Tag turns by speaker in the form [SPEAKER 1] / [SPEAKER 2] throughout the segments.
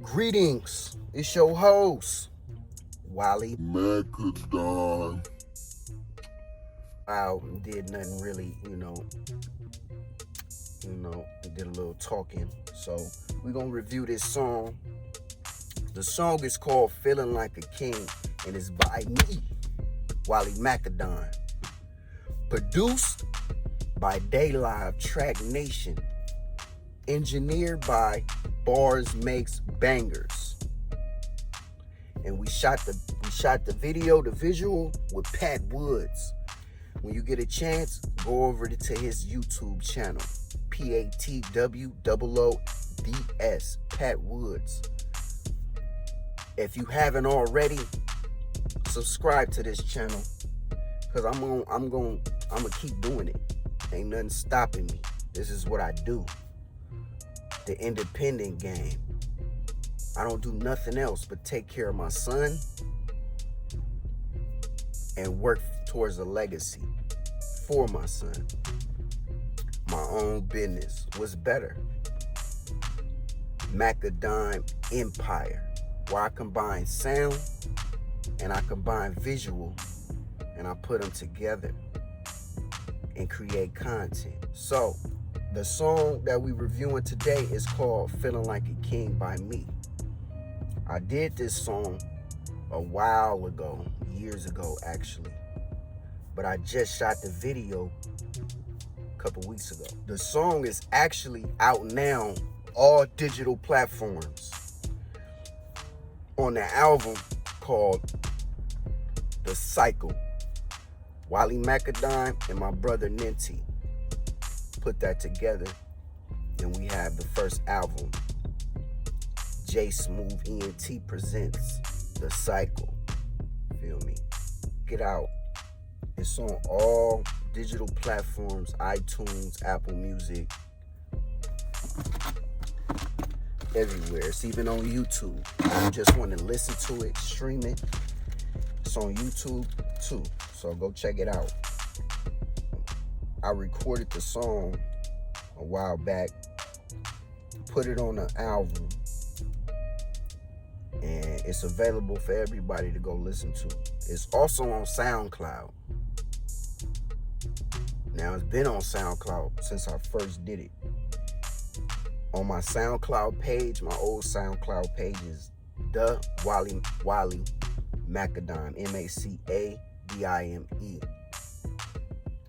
[SPEAKER 1] Greetings, it's your host, Wally
[SPEAKER 2] Macadon.
[SPEAKER 1] Wow, did nothing really, did a little talking. So we're gonna review this song. The song is called Feeling Like a King, and it's by me, Wally Macadon. Produced by Daylive Track Nation. Engineered by Bars Makes Bangers. And we shot the visual with Pat Woods. When you get a chance, go over to his YouTube channel, PATWOODS, Pat Woods. If you haven't already, subscribe to this channel, cause I'm gonna keep doing it. Ain't nothing stopping me. This is what I do. The independent game. I don't do nothing else but take care of my son and work towards a legacy for my son. My own business. What's better? Macadon Empire, where I combine sound and I combine visual and I put them together and create content. So the song that we're reviewing today is called Feeling Like a King by me. I did this song a while ago, years ago actually, but I just shot the video a couple weeks ago. The song is actually out now, all digital platforms, on the album called The Cycle. Wally Macadon and my brother Ninty put that together, and we have the first album. J Smooth ENT presents The Cycle. Feel me? Get out. It's on all digital platforms, iTunes, Apple Music, everywhere. It's even on YouTube. If you just want to listen to it, stream it, it's on YouTube too. So go check it out. I recorded the song a while back, put it on an album, and it's available for everybody to go listen to. It's also on SoundCloud. Now, it's been on SoundCloud since I first did it. On my SoundCloud page, my old SoundCloud page is The Wally Macadon, MACADIME.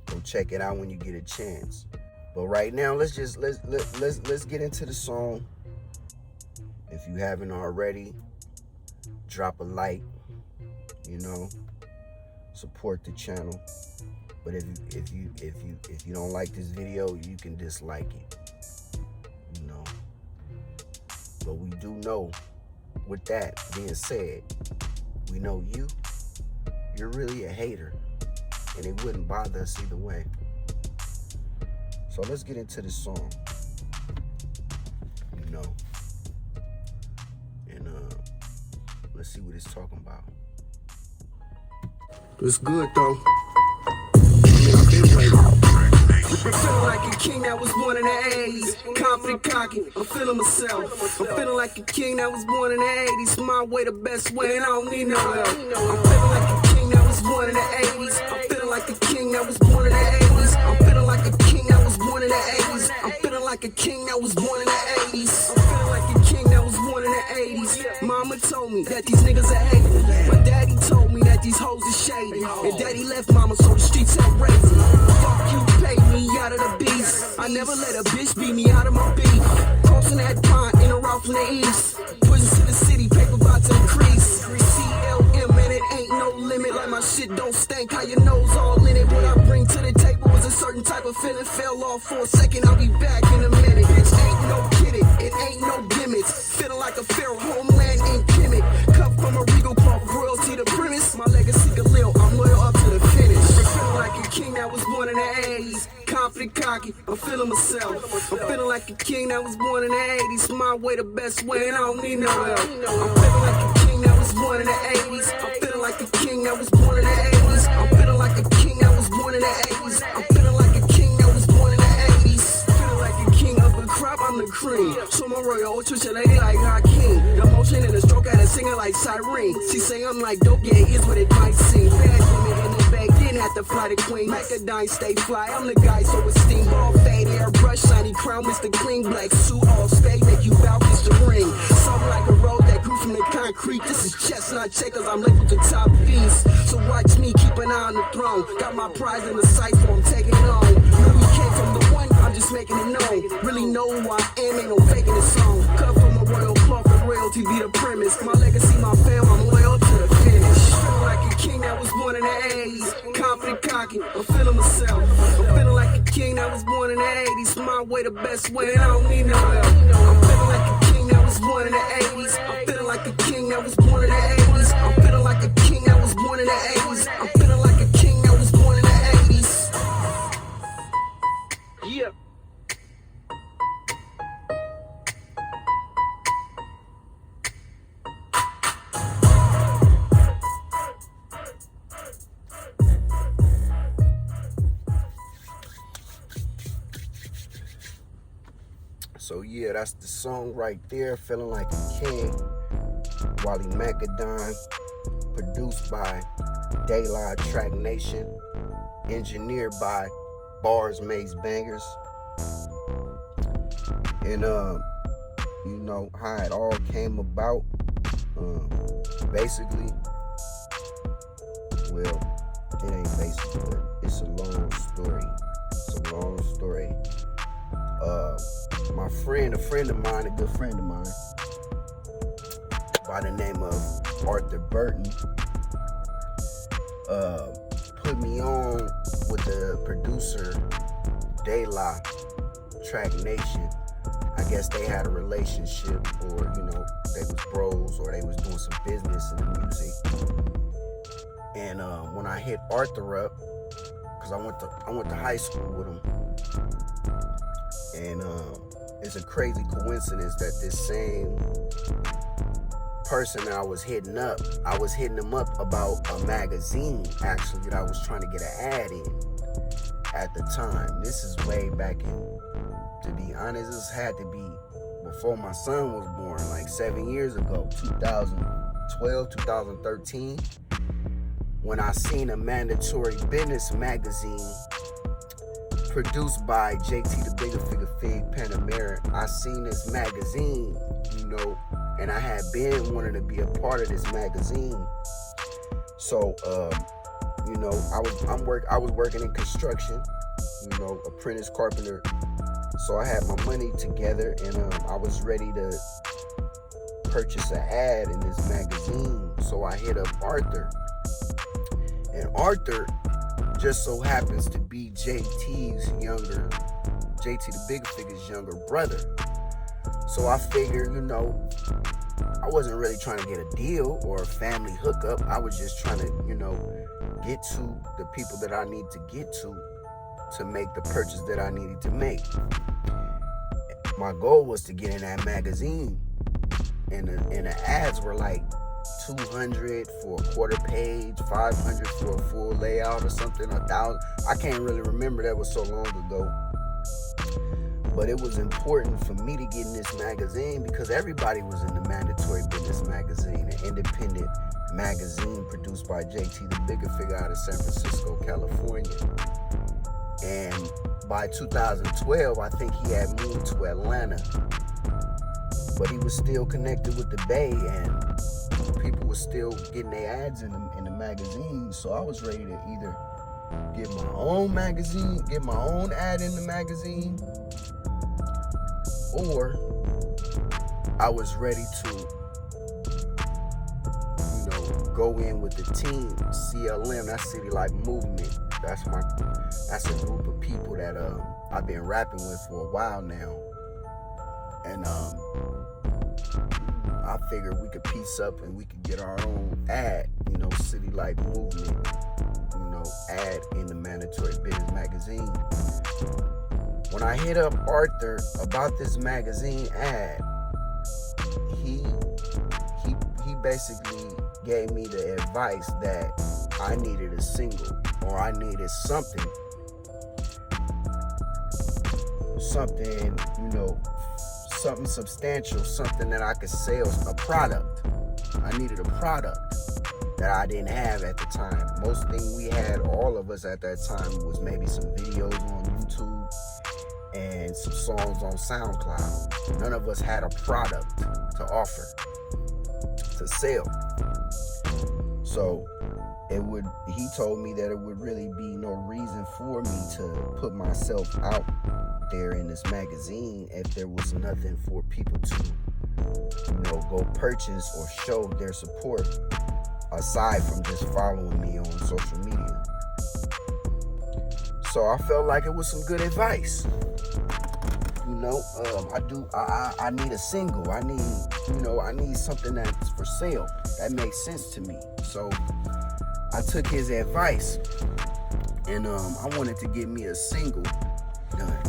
[SPEAKER 1] Go check it out when you get a chance. But right now, let's get into the song. If you haven't already, drop a like, support the channel. But if you don't like this video, you can dislike it. But we do know, with that being said, we know you're really a hater, and it wouldn't bother us either way. So let's get into this song. And let's see what it's talking about. It's good though.
[SPEAKER 3] I'm feeling like a king that was born in the 80s. Confident, cocky, I'm feeling myself. I'm feeling like a king that was born in the 80s. My way, the best way, and I don't need no help. I'm feeling like a king that was born in the 80s. I'm feeling like a king that was born in the 80s. I'm feeling like a king that was born in the 80s. I'm feeling like a king that was born in the 80s. I'm feeling like a king that was born in the 80s. Mama told me that these niggas are hating. My daddy told me that these hoes are shady. And daddy left mama, so the streets have raised me. Fuck you, pay me out of the beast. I never let a bitch beat me out of my beef. Crossing that pond in a route from the east. Pushing to the city, paper about to increase. CLM, and it ain't no limit. Like my shit don't stink, how your nose all in it. What I bring to the table is a certain type of feeling. Fell off for a second, I'll be back in a minute. Bitch, ain't no kidding, it ain't no gimmicks. Feeling like a pharaoh, homeland in Kemet. Cut from a regal cloth, royalty to premise. My legacy Galil, I'm loyal up to the finish. Feeling like a king that was born in the 80s. Confident, cocky, I'm feeling myself. I'm feeling like a king that was born in the 80s. My way, the best way, and I don't need no help. I'm feeling like a king that was born in the 80s. I'm feeling like a king that was born in the 80s. I'm feeling like a king that was born in the 80s. I'm feeling like a king that was born in the 80s. Feeling like a king of the crop, I'm the cream. So my royal, ultra lady like Hakeem. like siren. She say I'm like dope, yeah, it is what it might seem. Bad woman in the bag, didn't have to fly the queen. Macadine stay fly, I'm the guy so esteemed. All fade, airbrush, shiny crown, Mr. Clean. Black suit, all stay, make you bow, kiss the ring. Something like a road that grew from the concrete. This is chestnut checkers, I'm labeled the top piece. So watch me keep an eye on the throne. Got my prize in the sight, so I'm taking it on. Know we came from the one, I'm just making it known. Really know who I am, ain't no faking this song. Cut from a royal cloth, and royalty be the premise. My legacy, my fam, I'm loyal to the finish. Feeling like a king that was born in the 80s. Confident, cocky, I'm feeling myself. I'm feeling like a king that was born in the 80s. My way, the best way, and I don't need no help. I'm feeling like a king that was born in the 80s. I'm feeling like a king that was born in the 80s. I'm feeling like a king that was born in the 80s. I'm feeling like a king that was born in the 80s. Yeah.
[SPEAKER 1] So yeah, that's the song right there, Feeling Like a King. Wally Macadine, produced by De La Track Nation, engineered by Bars Maze Bangers. And you know how it all came about. Basically, well, it ain't basically, but it's a long story. It's a long story. My friend, a friend of mine, a good friend of mine, by the name of Arthur Burton, put me on with the producer De La Track Nation. I guess they had a relationship, or you know, they was bros, or they was doing some business in the music. And when I hit Arthur up, cause I went to high school with him, and it's a crazy coincidence that this same person that I was hitting him up about a magazine actually that I was trying to get an ad in at the time. This is way back in, to be honest, this had to be before my son was born, like 7 years ago, 2012, 2013, when I seen a mandatory business magazine produced by JT the Bigger Figure Fig Panamera. I seen this magazine, you know, and I had been wanting to be a part of this magazine. So, you know, I was working in construction, you know, apprentice carpenter. So I had my money together, and I was ready to purchase an ad in this magazine. So I hit up Arthur, and Arthur just so happens to be JT the Big Figure's younger brother. So I figured, you know, I wasn't really trying to get a deal or a family hookup. I was just trying to, you know, get to the people that I need to get to make the purchase that I needed to make. My goal was to get in that magazine, and the ads were like $200 for a quarter page, $500 for a full layout or something, $1,000. I can't really remember, that was so long ago. But it was important for me to get in this magazine because everybody was in the mandatory business magazine, an independent magazine produced by JT the Bigger Figure out of San Francisco, California. And by 2012, I think he had moved to Atlanta, but he was still connected with the Bay, and people were still getting their ads in the magazine. So I was ready to either get my own magazine, get my own ad in the magazine, or I was ready to, you know, go in with the team, CLM, that City Life Movement. That's a group of people that I've been rapping with for a while now, and I figured we could piece up and we could get our own ad, you know, City Life Movement, you know, ad in the mandatory business magazine. When I hit up Arthur about this magazine ad, he basically gave me the advice that I needed a single, or I needed something, you know, something substantial, something that I could sell, a product. I needed a product that I didn't have at the time. Most thing we had, all of us at that time, was maybe some videos on YouTube and some songs on SoundCloud. None of us had a product to offer, to sell. So he told me that it would really be no reason for me to put myself out there in this magazine if there was nothing for people to, go purchase or show their support aside from just following me on social media. So I felt like it was some good advice. I need a single. I need something that's for sale. That makes sense to me. So I took his advice, and I wanted to get me a single done.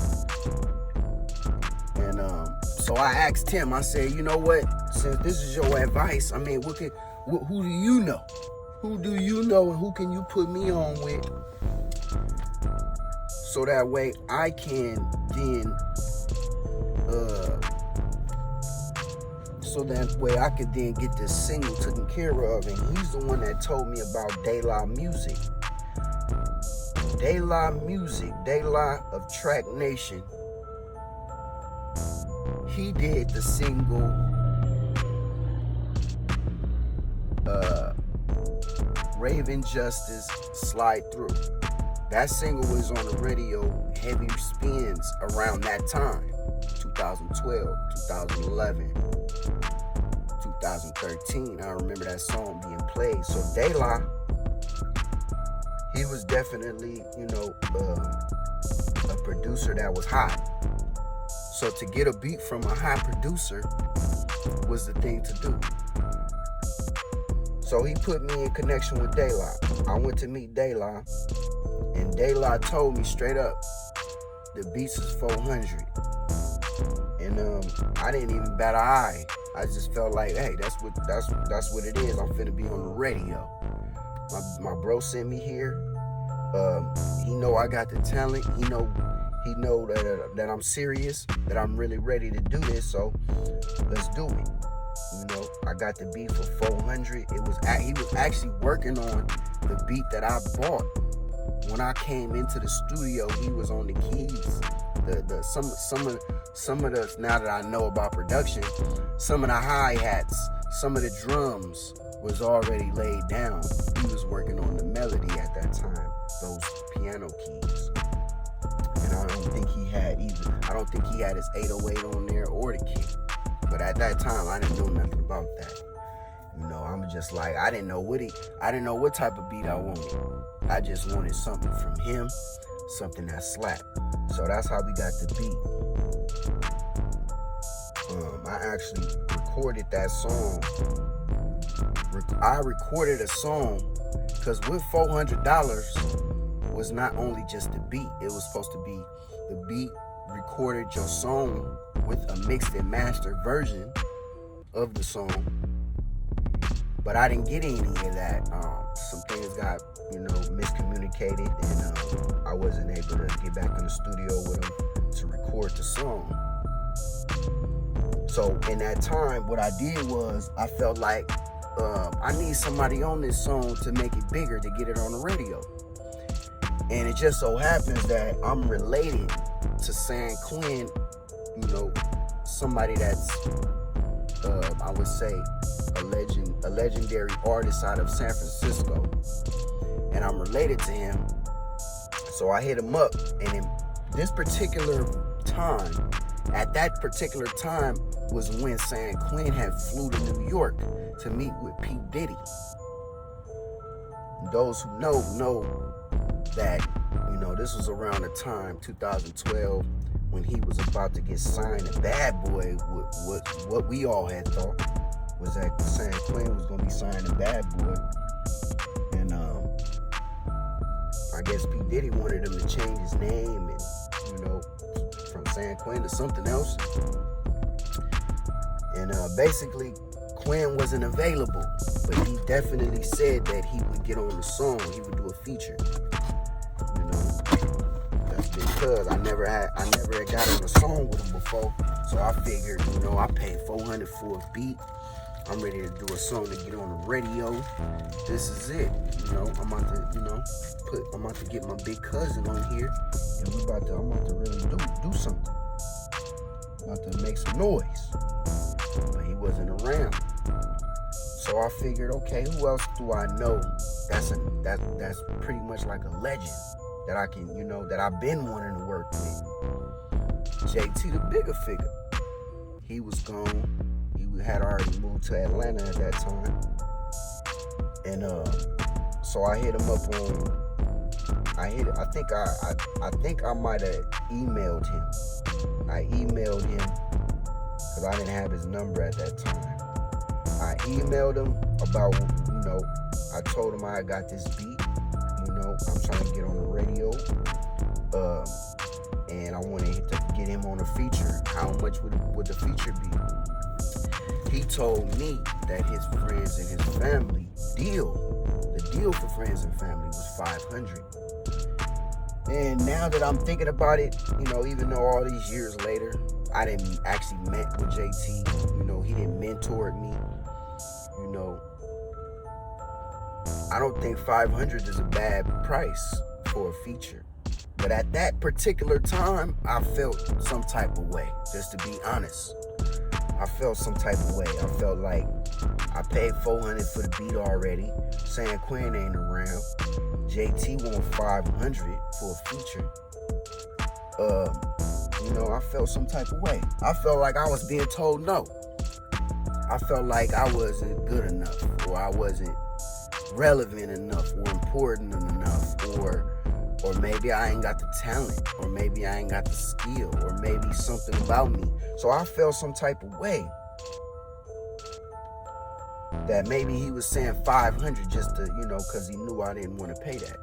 [SPEAKER 1] And so I asked him, I said, you know what, since this is your advice, I mean, who do you know? Who do you know, and who can you put me on with? So that way I can then, get this single taken care of. And he's the one that told me about De La Music. De La Music, De La of Track Nation. He did the single Raven Justice Slide Through. That single was on the radio, heavy spins around that time, 2012, 2011, 2013. I remember that song being played. So De La, he was definitely, a producer that was hot. So to get a beat from a hot producer was the thing to do. So he put me in connection with De La. I went to meet De La, and De La told me straight up, the beats is 400. And I didn't even bat an eye. I just felt like, hey, that's what it is. I'm finna be on the radio. My bro sent me here. He know I got the talent. He know that I'm serious, that I'm really ready to do this. So let's do it. I got the beat for 400. He was actually working on the beat that I bought. When I came into the studio, he was on the keys. Some of the, now that I know about production, some of the hi-hats, some of the drums was already laid down. He was working on the melody at that time, those piano keys. And I don't think he had his 808 on there or the kick. But at that time, I didn't know nothing about that. I'm just like, I didn't know what type of beat I wanted. I just wanted something from him, something that slapped. So that's how we got the beat. I actually recorded that song. I recorded a song because with $400 was not only just the beat. It was supposed to be the beat, recorded your song with a mixed and mastered version of the song. But I didn't get any of that. Some things got, miscommunicated, and I wasn't able to get back in the studio with him to record the song. So in that time, what I did was I felt like I need somebody on this song to make it bigger, to get it on the radio. And it just so happens that I'm related to San Quinn, somebody that's, I would say, a legendary artist out of San Francisco. And I'm related to him. So I hit him up, and in this particular time, at that particular time was when San Quinn had flew to New York to meet with P. Diddy. Those who know that, this was around the time, 2012, when he was about to get signed to Bad Boy. What we all had thought was that San Quinn was going to be signed to Bad Boy. And I guess P. Diddy wanted him to change his name and, from San Quinn to something else. And basically, Quinn wasn't available, but he definitely said that he would get on the song. He would do a feature. That's because I never had got on a song with him before. So I figured, I paid $400 for a beat. I'm ready to do a song to get on the radio. This is it. You know, I'm about to get my big cousin on here, and I'm about to really do something. I'm about to make some noise. But he wasn't around. So I figured, okay, who else do I know that's pretty much like a legend that I can, that I've been wanting to work with? JT the Bigger Figure. He was gone. He had already moved to Atlanta at that time. And so I hit him up on I think I might have emailed him. I emailed him because I didn't have his number at that time. I emailed him about, I told him I got this beat, I'm trying to get on the radio, and I wanted to get him on a feature. How much would the feature be? He told me that his friends and his family the deal for friends and family was $500. And now that I'm thinking about it, even though all these years later, I didn't actually met with JT, he didn't mentor me, I don't think 500 is a bad price for a feature. But at that particular time, I felt some type of way, just to be honest. I felt some type of way. I felt like I paid $400 for the beat already. San Quinn ain't around. JT want $500 for a feature. I felt some type of way. I felt like I was being told no. I felt like I wasn't good enough, or I wasn't relevant enough, or important enough, or maybe I ain't got the talent, or maybe I ain't got the skill, or maybe something about me. So I felt some type of way that maybe he was saying 500 just to, because he knew I didn't want to pay that.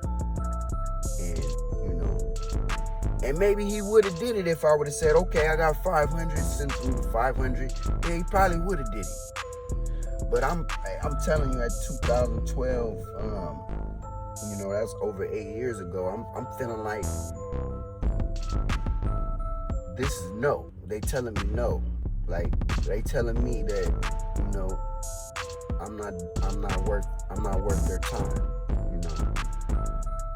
[SPEAKER 1] And maybe he would have did it if I would have said, okay, I got 500, send through 500. Yeah, he probably would have did it. But I'm telling you, at 2012, that's over 8 years ago. I'm feeling like this is no. They telling me no. Like, they telling me that, I'm not worth their time.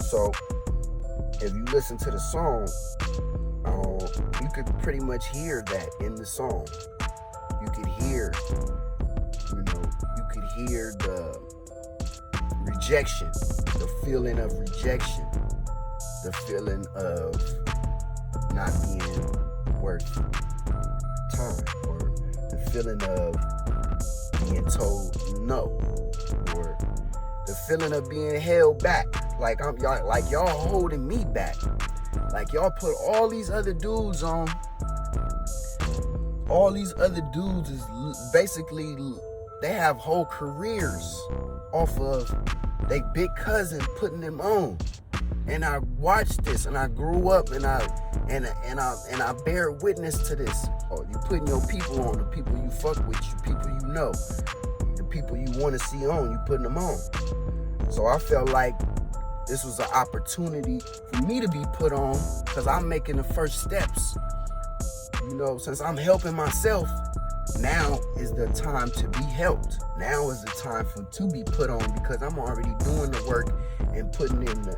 [SPEAKER 1] So if you listen to the song, you could pretty much hear that in the song. You could hear, the rejection, the feeling of rejection, the feeling of not being worth time, or the feeling of being told no, or the feeling of being held back. Like y'all holding me back. Like y'all put all these other dudes on. All these other dudes is basically, they have whole careers off of they big cousin putting them on. And I watched this, and I grew up, and I bear witness to this. Oh, you putting your people on, the people you fuck with, the people you know, the people you want to see on, you putting them on. So I felt like this was an opportunity for me to be put on, because I'm making the first steps. Since I'm helping myself, now is the time to be helped. Now is the time to be put on, because I'm already doing the work and putting in the,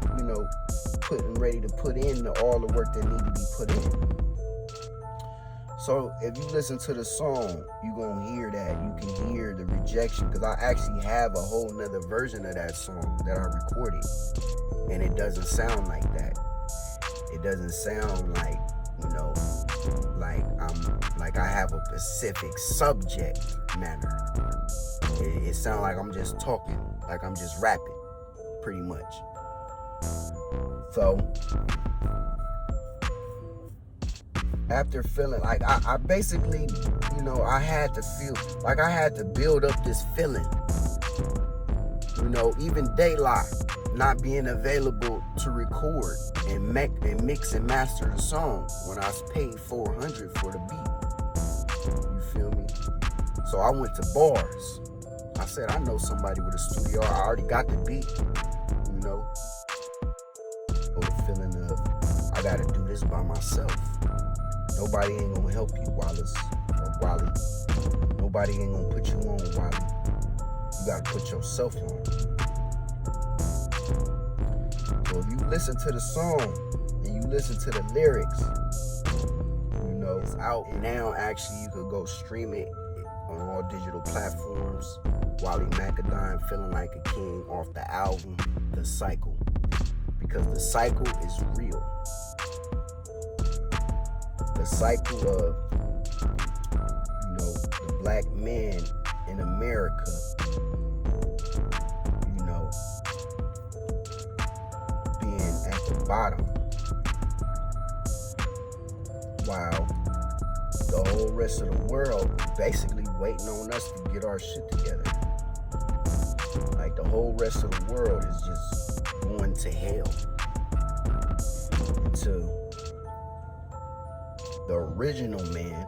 [SPEAKER 1] ready to put in all the work that need to be put in. So if you listen to the song, you're going to hear that. You can hear the rejection, because I actually have a whole nother version of that song that I recorded. And it doesn't sound like that. It doesn't sound like, like I have a specific subject matter. It sounds like I'm just talking, like I'm just rapping, pretty much. So after feeling like I basically, I had to feel like I had to build up this feeling. Even Daylight not being available to record and mix and master the song when I was paid $400 for the beat. You feel me? So I went to bars. I said, I know somebody with a studio. I already got the beat. Or the feeling of, I gotta do this by myself. Nobody ain't gonna help you, Wallace or Wally. Nobody ain't gonna put you on, Wally. You gotta put yourself on. So if you listen to the song and you listen to the lyrics, you know it's out. And now actually you could go stream it on all digital platforms. Wally Macadime, Feeling Like a King, off the album The Cycle. Because the cycle is real. The cycle of, you know, the black man in America, you know, being at the bottom, while the whole rest of the world basically waiting on us to get our shit together. Like the whole rest of the world is just going to hell until the original man,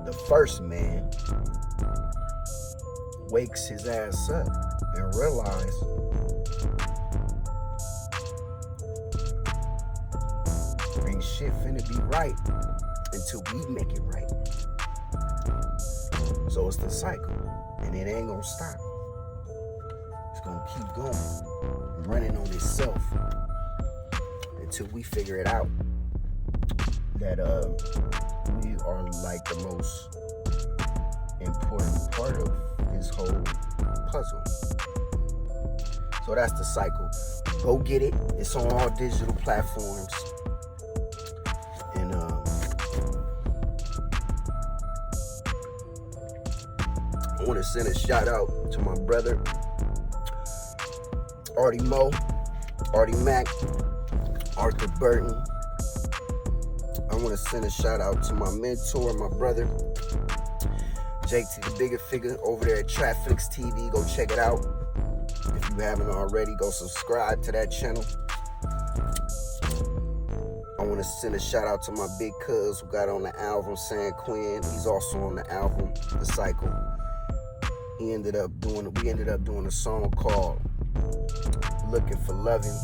[SPEAKER 1] the first man, wakes his ass up and realize ain't shit finna be right until we make it right. So it's the cycle, and it ain't gonna stop. It's gonna keep going, running on itself until we figure it out that we are like the most important part of this whole puzzle. So that's the cycle. Go get it. It's on all digital platforms. And I want to send a shout out to my brother Artie Mo, Artie Mack, Arthur Burton. I want to send a shout out to my mentor, my brother JT the Bigger Figure over there at Trapflix TV. Go check it out. If you haven't already, go subscribe to that channel. I want to send a shout out to my big cuz who got on the album, San Quinn. He's also on the album The Cycle. We ended up doing a song called Looking for Loving.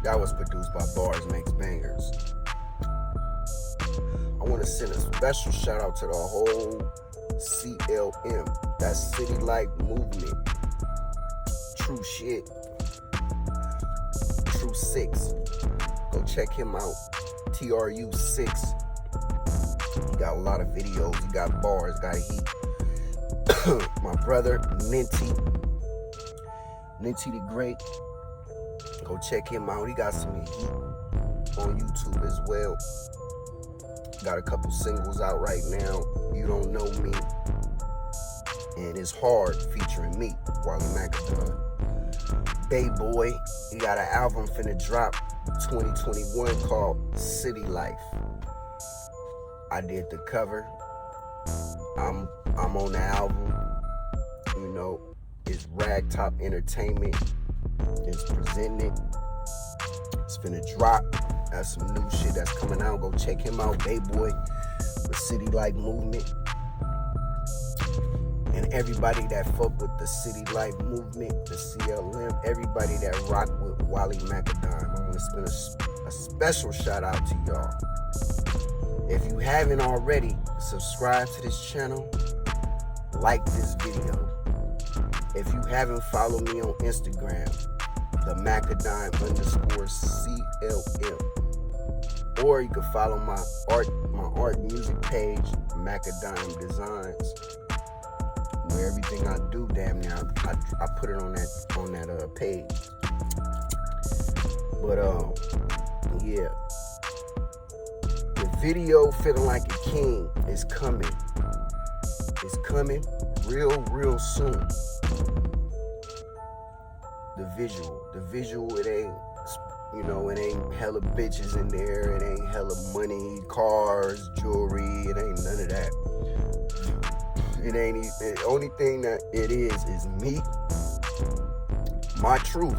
[SPEAKER 1] That was produced by Bars Makes Bangers. I want to send a special shout out to the whole CLM, that's City Life Movement. True Shit. True 6. Go check him out. TRU6. He got a lot of videos. He got bars, got heat. My brother, Ninty the Great. Go check him out. He got some heat on YouTube as well. Got a couple singles out right now. You Don't Know Me. And It's Hard featuring me, Wally Macadime. Bay Boy, he got an album finna drop 2021 called City Life. I did the cover. I'm on the album. You know, it's Ragtop Entertainment. It's presenting it. It's finna drop. That's some new shit that's coming out. Go check him out, Bay Boy, the City Life Movement. And everybody that fuck with the City Life Movement, the CLM, everybody that rock with Wally Macadime, I want to spend a special shout out to y'all. If you haven't already, subscribe to this channel, like this video. If you haven't followed me on Instagram, the Macadime _CLM. Or you can follow my art music page, Macadime Designs, where everything I do, damn near, I put it on that page. But yeah, the video Feeling Like a King is coming. It's coming real soon. The visual, it ain't, you know, it ain't hella bitches in there, it ain't hella money, cars, jewelry, it ain't none of that. It ain't, the only thing that it is me, my truth,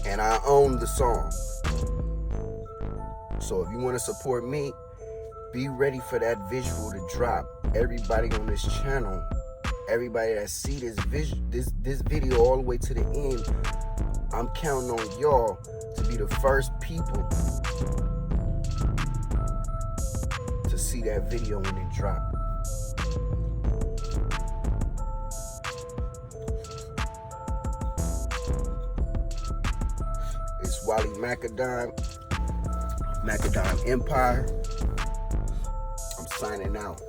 [SPEAKER 1] and I own the song. So if you want to support me, be ready for that visual to drop. Everybody on this channel, everybody that see this video all the way to the end, I'm counting on y'all to be the first people to see that video when it drop. It's Wally Macadam, Macadam Empire. I'm signing out.